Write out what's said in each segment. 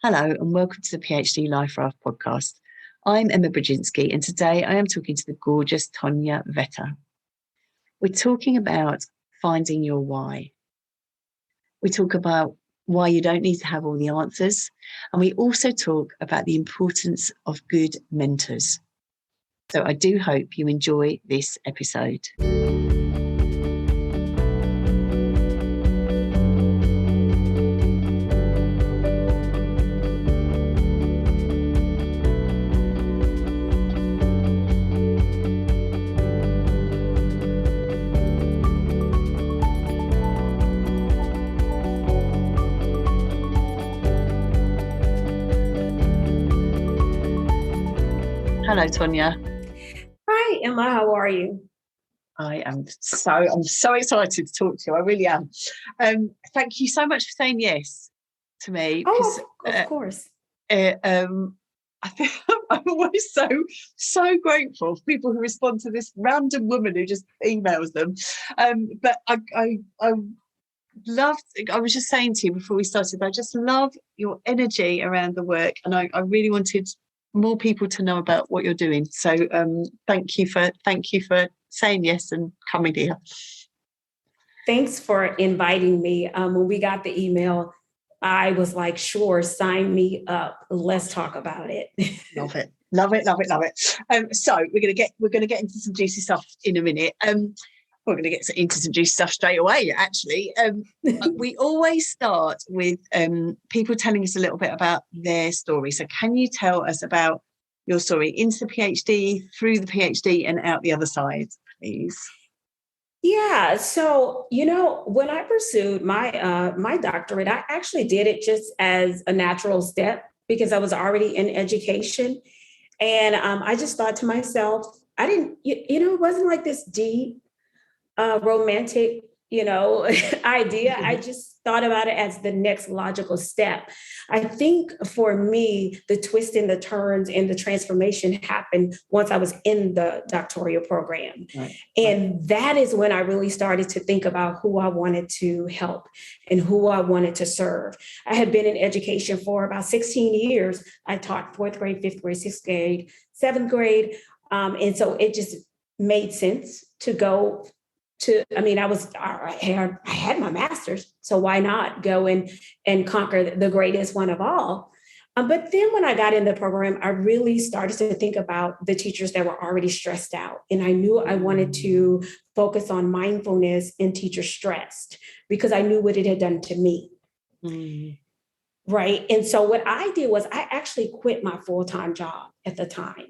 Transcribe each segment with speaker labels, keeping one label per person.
Speaker 1: Hello and welcome to the PhD Life Raft podcast. I'm Emma Brzezinski and today I am talking to the gorgeous Tonya Vetter. We're talking about finding your why. We talk about why you don't need to have all the answers, and we also talk about the importance of good mentors. So I do hope you enjoy this episode. Hello, Tonya.
Speaker 2: Hi, Emma. How are you?
Speaker 1: I'm so excited to talk to you. I really am. Thank you so much for saying yes to me.
Speaker 2: Oh, of course.
Speaker 1: I think I'm always so grateful for people who respond to this random woman who just emails them. But I loved. I was just saying to you before we started, I just love your energy around the work, and I really wanted more people to know about what you're doing. So thank you for saying yes and coming here.
Speaker 2: Thanks for inviting me. When we got the email, I was like, sure, sign me up. Let's talk about it.
Speaker 1: Love it. So we're gonna get into some juicy stuff in a minute. We're going to get into some juicy stuff straight away, actually. We always start with people telling us a little bit about their story. So can you tell us about your story into the PhD, through the PhD, and out the other side, please?
Speaker 2: Yeah. So, when I pursued my doctorate, I actually did it just as a natural step because I was already in education. And I just thought to myself, I didn't, it wasn't like this deep, romantic, idea. I just thought about it as the next logical step. I think for me, the twists and the turns and the transformation happened once I was in the doctoral program.
Speaker 1: Right.
Speaker 2: And that is when I really started to think about who I wanted to help and who I wanted to serve. I had been in education for about 16 years. I taught fourth grade, fifth grade, sixth grade, seventh grade. And so it just made sense to go I had my master's, so why not go and conquer the greatest one of all? But then when I got in the program, I really started to think about the teachers that were already stressed out. And I knew I wanted to focus on mindfulness and teacher stressed because I knew what it had done to me.
Speaker 1: Mm.
Speaker 2: Right. And so what I did was I actually quit my full-time job at the time.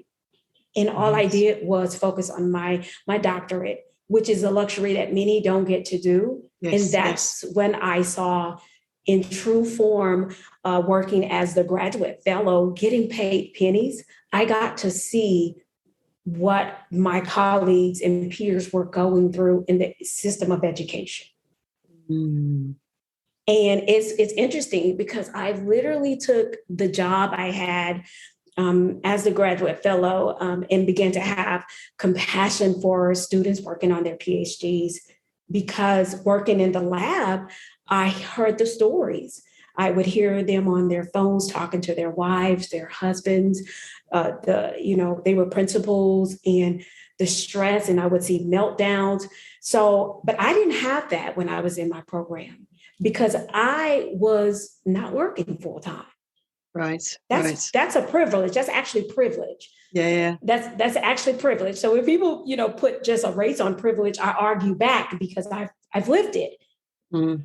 Speaker 2: And all I did was focus on my doctorate, which is a luxury that many don't get to do.
Speaker 1: Yes,
Speaker 2: and that's when I saw in true form, working as the graduate fellow, getting paid pennies, I got to see what my colleagues and peers were going through in the system of education.
Speaker 1: Mm.
Speaker 2: And it's interesting because I literally took the job I had as a graduate fellow and began to have compassion for students working on their PhDs because working in the lab, I heard the stories. I would hear them on their phones talking to their wives, their husbands, they were principals and the stress, and I would see meltdowns. So, but I didn't have that when I was in my program because I was not working full time.
Speaker 1: Right.
Speaker 2: That's a privilege. That's actually privilege.
Speaker 1: Yeah.
Speaker 2: That's actually privilege. So when people, put just a race on privilege, I argue back because I've lived it.
Speaker 1: Mm.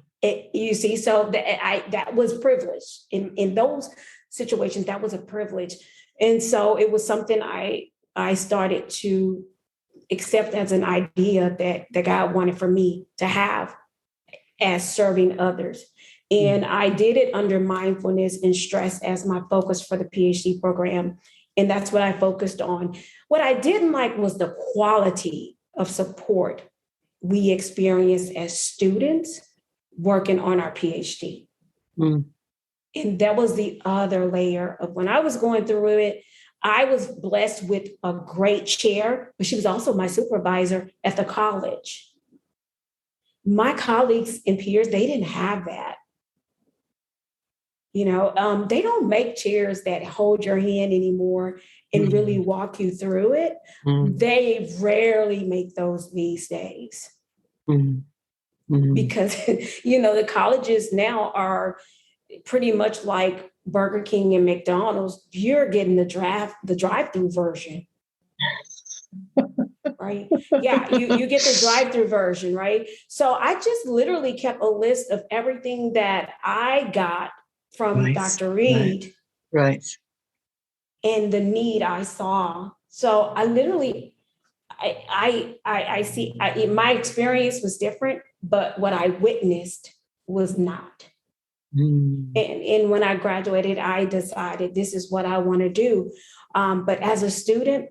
Speaker 2: You see, so that was privilege in those situations. That was a privilege, and so it was something I started to accept as an idea that God wanted for me to have as serving others. And I did it under mindfulness and stress as my focus for the PhD program. And that's what I focused on. What I didn't like was the quality of support we experienced as students working on our PhD. Mm. And that was the other layer of when I was going through it. I was blessed with a great chair, but she was also my supervisor at the college. My colleagues and peers, they didn't have that. They don't make chairs that hold your hand anymore and really walk you through it. They rarely make those these days. Because, the colleges now are pretty much like Burger King and McDonald's. You're getting the drive-through version. Right? Yeah, you get the drive-through version, right? So I just literally kept a list of everything that I got from Dr. Reed.
Speaker 1: Right.
Speaker 2: And the need I saw. So I literally, I see, my experience was different, but what I witnessed was not. And when I graduated, I decided this is what I want to do. But as a student,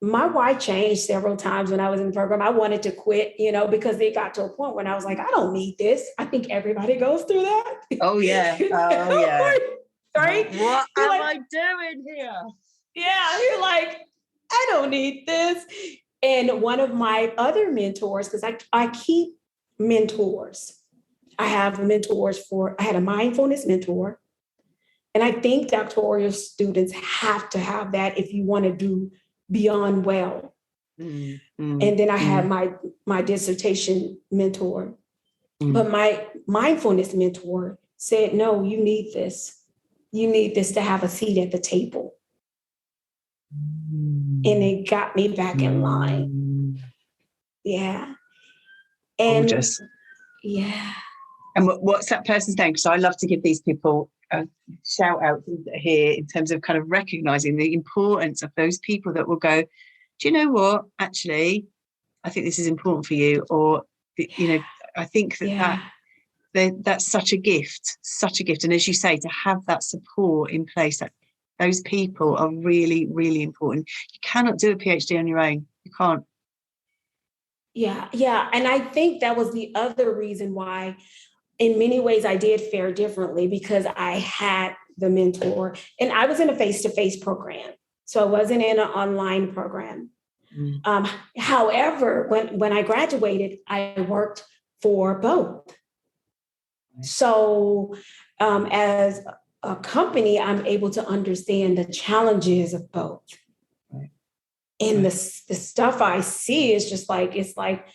Speaker 2: my why changed several times when I was in the program. I wanted to quit, because it got to a point when I was like, I don't need this. I think everybody goes through that.
Speaker 1: Oh, yeah. Oh, yeah.
Speaker 2: Right?
Speaker 1: What am I doing here?
Speaker 2: Yeah, you're like, I don't need this. And one of my other mentors, because I keep mentors. I have mentors I had a mindfulness mentor. And I think doctoral students have to have that if you want to do beyond well. And then I had my dissertation mentor. But my mindfulness mentor said, no, you need this. You need this to have a seat at the table. And it got me back in line. Yeah. And
Speaker 1: gorgeous.
Speaker 2: Yeah.
Speaker 1: And what's that person's name? Because I love to give these people a shout out here in terms of kind of recognizing the importance of those people that will go, do you know what? Actually, I think this is important for you. Or, I think that's such a gift. And as you say, to have that support in place, that those people are really, really important. You cannot do a PhD on your own. You can't.
Speaker 2: Yeah. And I think that was the other reason why, in many ways, I did fare differently, because I had the mentor and I was in a face-to-face program. So I wasn't in an online program. However, when I graduated, I worked for both. So as a company, I'm able to understand the challenges of both. And the stuff I see is just like, it's like,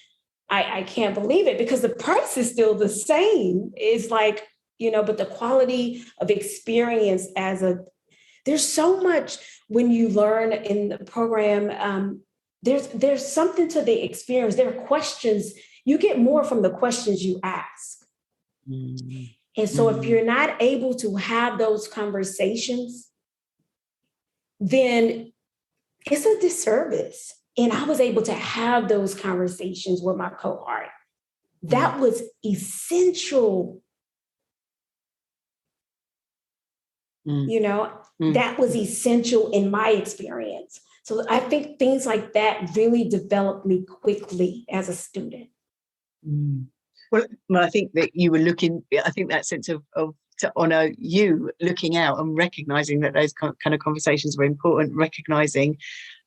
Speaker 2: I can't believe it, because the price is still the same. It's like, but the quality of experience there's so much when you learn in the program. There's something to the experience. There are questions. You get more from the questions you ask. And so if you're not able to have those conversations, then it's a disservice. And I was able to have those conversations with my cohort. That was essential. That was essential in my experience. So I think things like that really developed me quickly as a student.
Speaker 1: Well, I think that you were I think that sense of to honor you looking out and recognizing that those kind of conversations were important, recognizing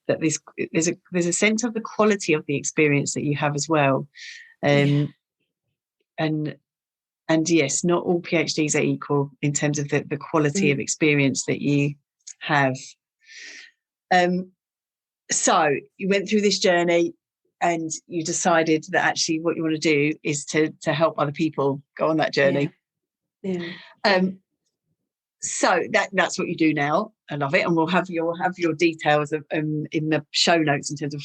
Speaker 1: that there's a sense of the quality of the experience that you have as well. And yes, not all PhDs are equal in terms of the quality of experience that you have. So you went through this journey and you decided that actually what you want to do is to help other people go on that journey. So that's what you do now. I love it, and we'll have your details in the show notes in terms of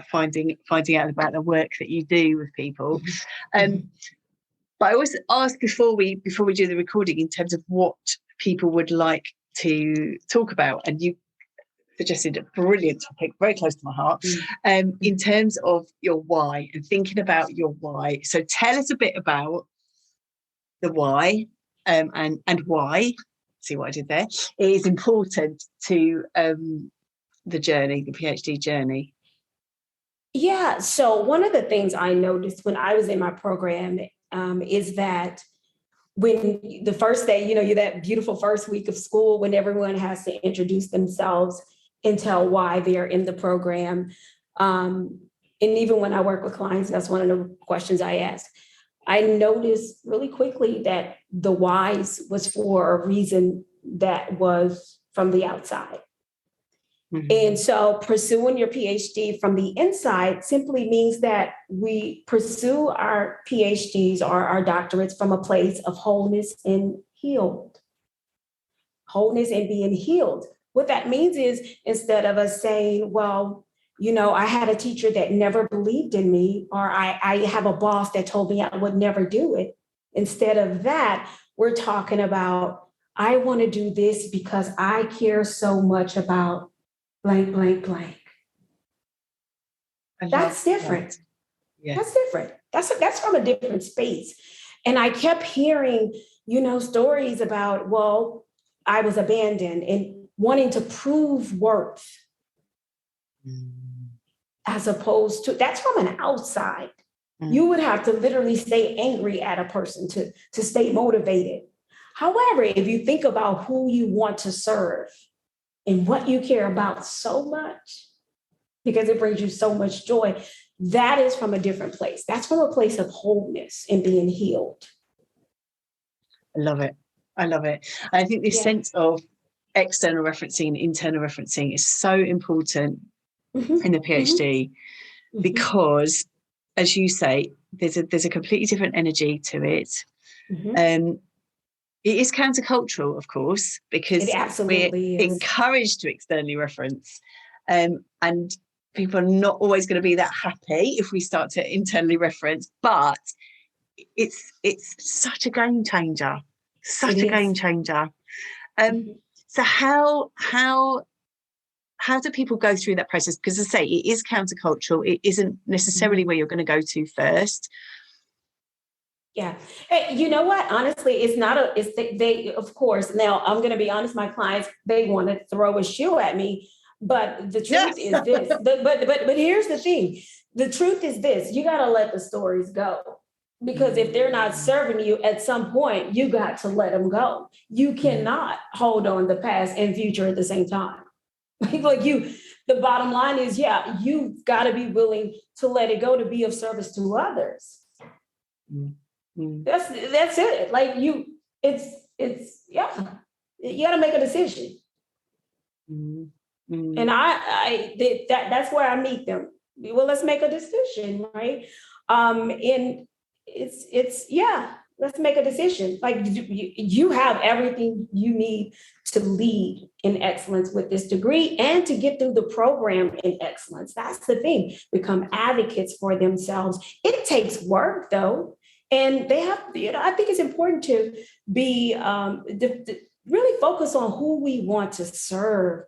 Speaker 1: finding out about the work that you do with people. But I always ask before we do the recording in terms of what people would like to talk about, and you suggested a brilliant topic, very close to my heart, in terms of your why and thinking about your why. So tell us a bit about the why, and why. See what I did there? It is important to the journey, the PhD journey.
Speaker 2: Yeah. So one of the things I noticed when I was in my program is that when the first day, you're that beautiful first week of school when everyone has to introduce themselves and tell why they're in the program. And even when I work with clients, that's one of the questions I ask. I noticed really quickly that the whys was for a reason that was from the outside. Mm-hmm. And so pursuing your PhD from the inside simply means that we pursue our PhDs or our doctorates from a place of wholeness and healed. Wholeness and being healed. What that means is, instead of us saying, well, you know, I had a teacher that never believed in me, or I have a boss that told me I would never do it. Instead of that, we're talking about, I want to do this because I care so much about blank, blank, blank. That's different. Yeah. That's different. That's from a different space. And I kept hearing, you know, stories about, well, I was abandoned and wanting to prove worth. As opposed to, that's from an outside. You would have to literally stay angry at a person to stay motivated. However, if you think about who you want to serve and what you care about so much, because it brings you so much joy, that is from a different place. That's from a place of wholeness and being healed.
Speaker 1: I love it. I love it. I think this sense of external referencing, internal referencing is so important in the PhD, because, as you say, there's a completely different energy to it. It is countercultural, of course, because we're encouraged to externally reference, and people are not always going to be that happy if we start to internally reference. But it's such a game changer, game changer. So how do people go through that process? Because, as I say, it is countercultural. It isn't necessarily where you're going to go to first.
Speaker 2: Yeah. Hey, you know what? Honestly, it's not they, of course, now I'm going to be honest, my clients, they want to throw a shoe at me, but the truth is this, but here's the thing. The truth is this, you got to let the stories go, because if they're not serving you at some point, you got to let them go. You cannot hold on the past and future at the same time. The bottom line is, you've got to be willing to let it go to be of service to others. That's it. You got to make a decision. And that's where I meet them. Well, let's make a decision, right? And let's make a decision. Like, you have everything you need to lead in excellence with this degree and to get through the program in excellence. That's the thing. Become advocates for themselves. It takes work, though. And they have, I think it's important to be really focus on who we want to serve.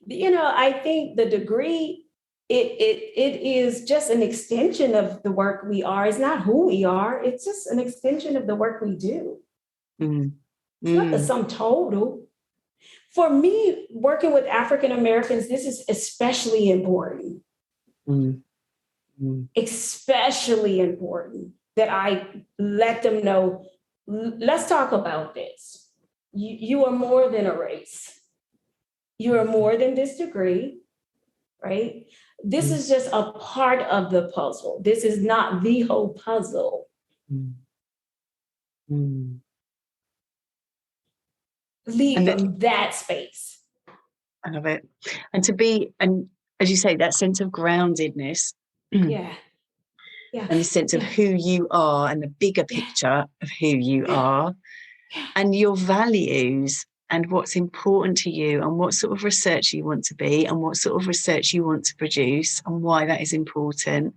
Speaker 2: I think the degree, it is just an extension of the work we are. It's not who we are. It's just an extension of the work we do. It's not the sum total. For me, working with African Americans, this is especially important. Especially important that I let them know, let's talk about this. You are more than a race. You are more than this degree, right? This is just a part of the puzzle. This is not the whole puzzle. Leave them that space.
Speaker 1: I love it. And as you say, that sense of groundedness. And the sense of who you are and the bigger picture of who you are and your values and what's important to you and what sort of research you want to be and what sort of research you want to produce and why that is important.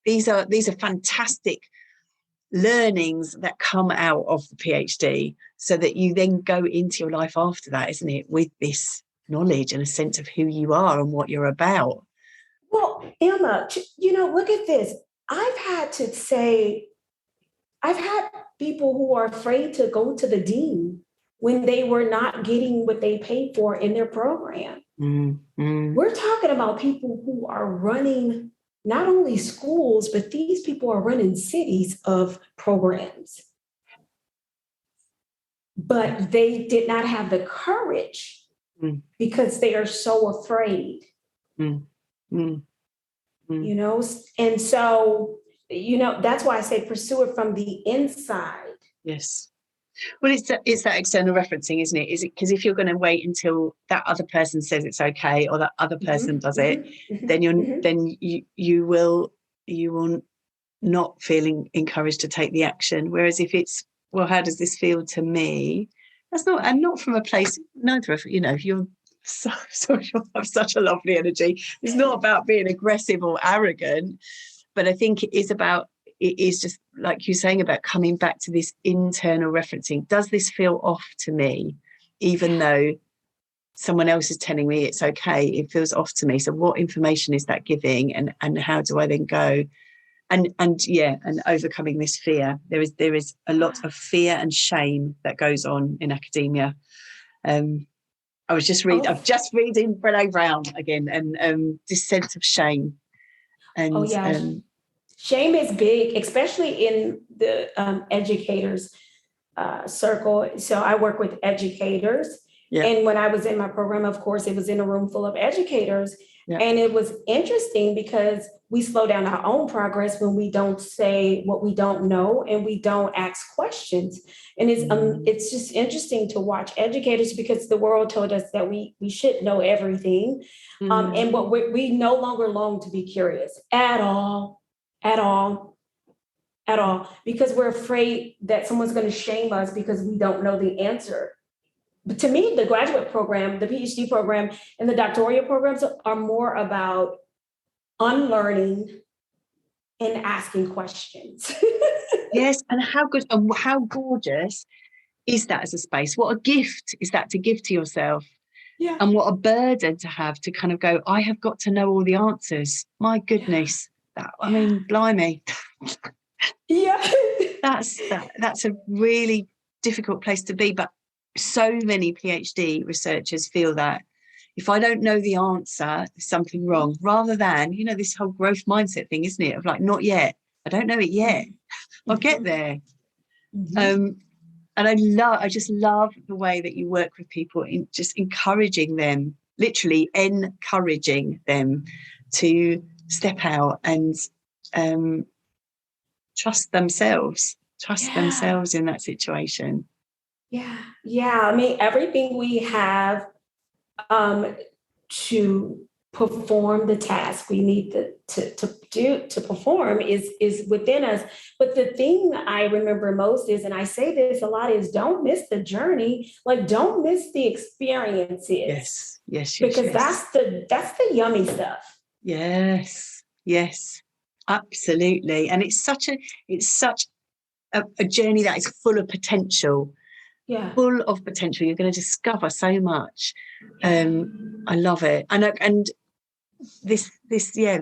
Speaker 1: These are fantastic learnings that come out of the PhD, so that you then go into your life after that, isn't it, with this knowledge and a sense of who you are and what you're about.
Speaker 2: Well, Emma, look at this. I've had people who are afraid to go to the dean when they were not getting what they paid for in their program. We're talking about people who are running not only schools, but these people are running cities of programs. But they did not have the courage because they are so afraid. And so that's why I say pursue it from the inside.
Speaker 1: Yes. Well, it's that external referencing, isn't it? Is it because if you're going to wait until that other person says it's okay, or that other person does it, then you will not feeling encouraged to take the action. Whereas if it's, well, how does this feel to me? That's not, and not from a place, neither of, you're so you have such a lovely energy. It's not about being aggressive or arrogant, but I think it is just like you're saying about coming back to this internal referencing. Does this feel off to me? Even though someone else is telling me it's okay, it feels off to me. So what information is that giving, and how do I then go? And overcoming this fear. There is a lot of fear and shame that goes on in academia. I'm just reading Brené Brown again, and this sense of shame. And
Speaker 2: shame is big, especially in the educators circle. So I work with educators. Yeah. And when I was in my program, of course, it was in a room full of educators. Yeah. And it was interesting because we slow down our own progress when we don't say what we don't know and we don't ask questions. And it's just interesting to watch educators, because the world told us that we should know everything. And what we no longer long to be curious at all, because we're afraid that someone's going to shame us because we don't know the answer. But to me, the graduate program, the PhD program, and the doctoral programs are more about unlearning and asking questions.
Speaker 1: Yes, and how good and how gorgeous is that as a space? What a gift is that to give to yourself? Yeah. And what a burden to have to kind of go, I have got to know all the answers. My goodness. Yeah. I mean, blimey.
Speaker 2: Yeah.
Speaker 1: That's a really difficult place to be. But so many PhD researchers feel that if I don't know the answer, there's something wrong, rather than, this whole growth mindset thing, isn't it? Of like, not yet. I don't know it yet. I'll get there. And I just love the way that you work with people in just encouraging them, literally encouraging them to step out and trust themselves in that situation.
Speaker 2: Yeah. I mean, everything we have to perform the task we need to perform is within us. But the thing I remember most is, and I say this a lot, is don't miss the journey. Like, don't miss the experiences.
Speaker 1: Yes.
Speaker 2: Because that's the yummy stuff.
Speaker 1: Yes, absolutely. And it's such a journey that is full of potential. Yeah. Full of potential. You're going to discover so much. I love it. And this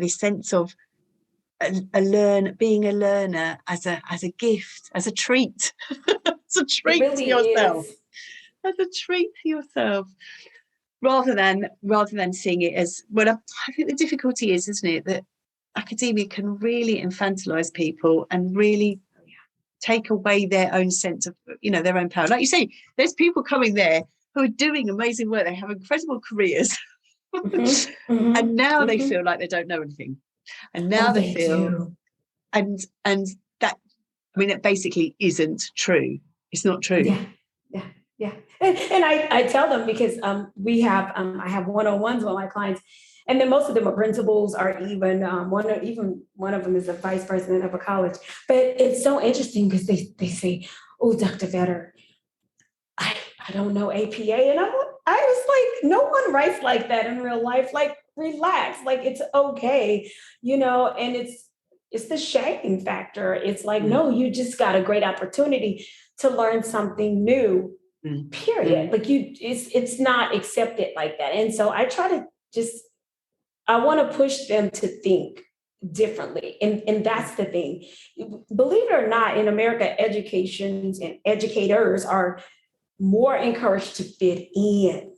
Speaker 1: sense of being a learner as a gift, as a treat. It's a treat really to yourself. As a treat to yourself. Rather than seeing it as, well, I think the difficulty is, isn't it, that academia can really infantilize people and really take away their own sense of, their own power. Like you say, there's people coming there who are doing amazing work. They have incredible careers. And now they feel like they don't know anything. And now they feel, do. and that, I mean, it basically isn't true. It's not true.
Speaker 2: Yeah. And I tell them, because we have, I have one-on-ones with my clients, and then most of them are principals, or even one of them is a vice president of a college. But it's so interesting because they say, "Oh, Dr. Vetter, I don't know APA," and I was like, no one writes like that in real life. Like, relax, like it's okay, And it's the shame factor. It's like, no, you just got a great opportunity to learn something new. Period. Like it's not accepted like that. And so I try to I want to push them to think differently. And that's the thing. Believe it or not, in America, educations and educators are more encouraged to fit in,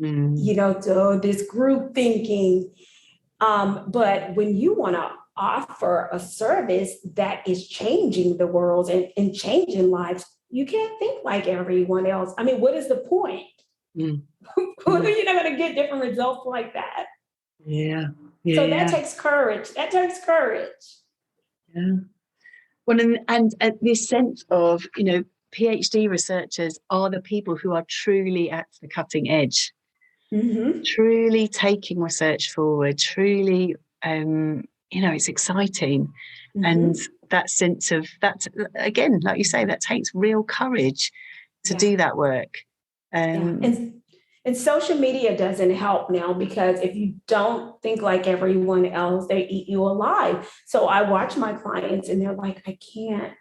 Speaker 2: to this group thinking. But when you want to offer a service that is changing the world and changing lives, you can't think like everyone else. I mean, what is the point? You're not going to get different results like that.
Speaker 1: Yeah.
Speaker 2: So that
Speaker 1: Yeah.
Speaker 2: takes courage. That takes courage.
Speaker 1: Yeah. Well, and this sense of, PhD researchers are the people who are truly at the cutting edge, truly taking research forward, truly, it's exciting. And that sense of that, again, like you say, that takes real courage to do that work.
Speaker 2: And social media doesn't help now, because if you don't think like everyone else, they eat you alive. So I watch my clients and they're like, I can't,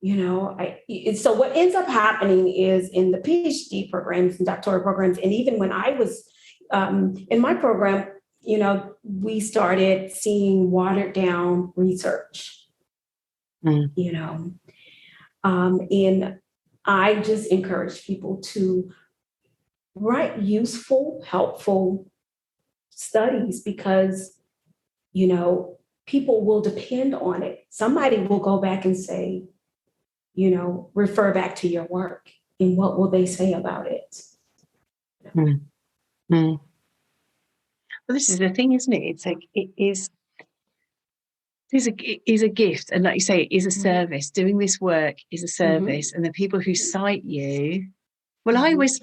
Speaker 2: so what ends up happening is in the PhD programs and doctoral programs, and even when I was in my program, we started seeing watered down research, and I just encourage people to write useful, helpful studies, because, people will depend on it. Somebody will go back and say, refer back to your work, and what will they say about it?
Speaker 1: Well, this is the thing, isn't it? It's like, it is a gift. And like you say, it is a service. Doing this work is a service. And the people who cite you, well, I always,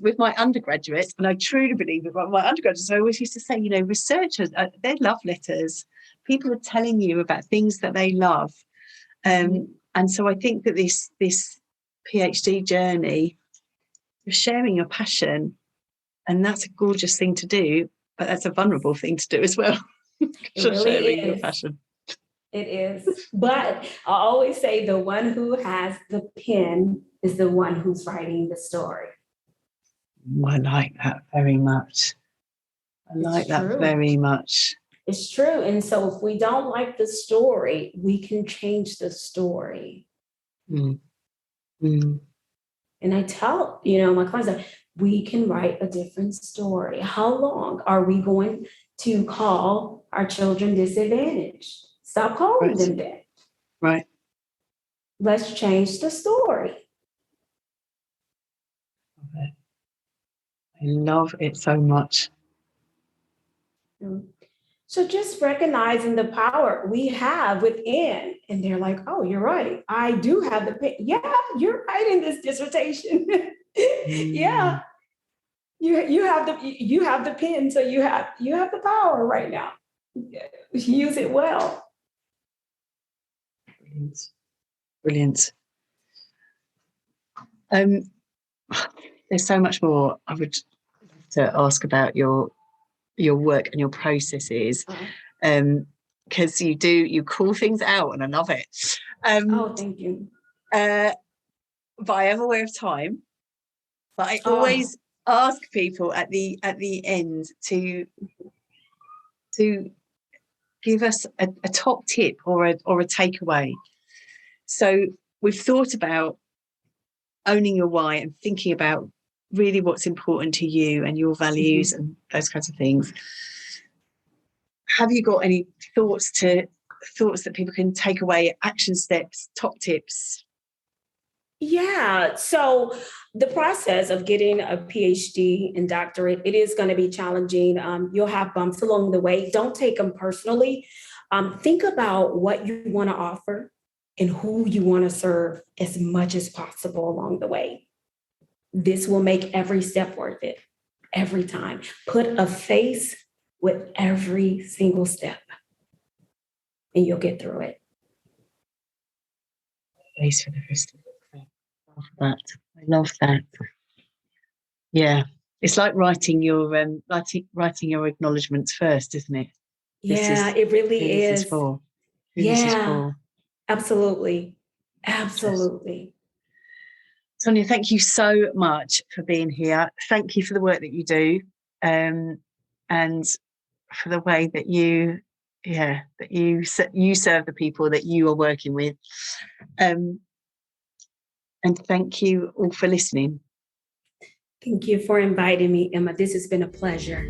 Speaker 1: with my undergraduates, and I truly believe it, my undergraduates, I always used to say, researchers, they love letters. People are telling you about things that they love. And so I think that this PhD journey, you're sharing your passion, and that's a gorgeous thing to do, but that's a vulnerable thing to do as well.
Speaker 2: It really is.
Speaker 1: Your passion.
Speaker 2: It is. But I always say the one who has the pen is the one who's writing the story.
Speaker 1: I like that very much. Very much.
Speaker 2: It's true. And so if we don't like the story, we can change the story. And I tell, my clients that we can write a different story. How long are we going to call our children disadvantaged? Stop calling them that.
Speaker 1: Right.
Speaker 2: Let's change the story.
Speaker 1: I love it so much.
Speaker 2: So just recognizing the power we have within, and they're like, oh, you're right. I do have the pen. Yeah, you're writing this dissertation. Yeah. You have the pen, so you have the power right now. Use it well.
Speaker 1: Brilliant. There's so much more I would love to ask about your work and your processes, because you call things out, and I love it.
Speaker 2: Thank you.
Speaker 1: But I am aware of time. But I always ask people at the end to give us a top tip or a takeaway. So we've thought about owning your why and thinking about really what's important to you and your values and those kinds of things. Have you got any thoughts that people can take away, action steps, top tips?
Speaker 2: Yeah. So the process of getting a PhD and doctorate, it is going to be challenging. You'll have bumps along the way. Don't take them personally. Think about what you want to offer and who you want to serve as much as possible along the way. This will make every step worth it, every time. Put a face with every single step, and you'll get through it.
Speaker 1: Face for every step. I love that. Yeah, it's like writing your acknowledgements first, isn't it?
Speaker 2: It really is.
Speaker 1: This is for.
Speaker 2: Absolutely.
Speaker 1: Tonya, thank you so much for being here. Thank you for the work that you do, and for the way that you serve the people that you are working with. And thank you all for listening.
Speaker 2: Thank you for inviting me, Emma. This has been a pleasure.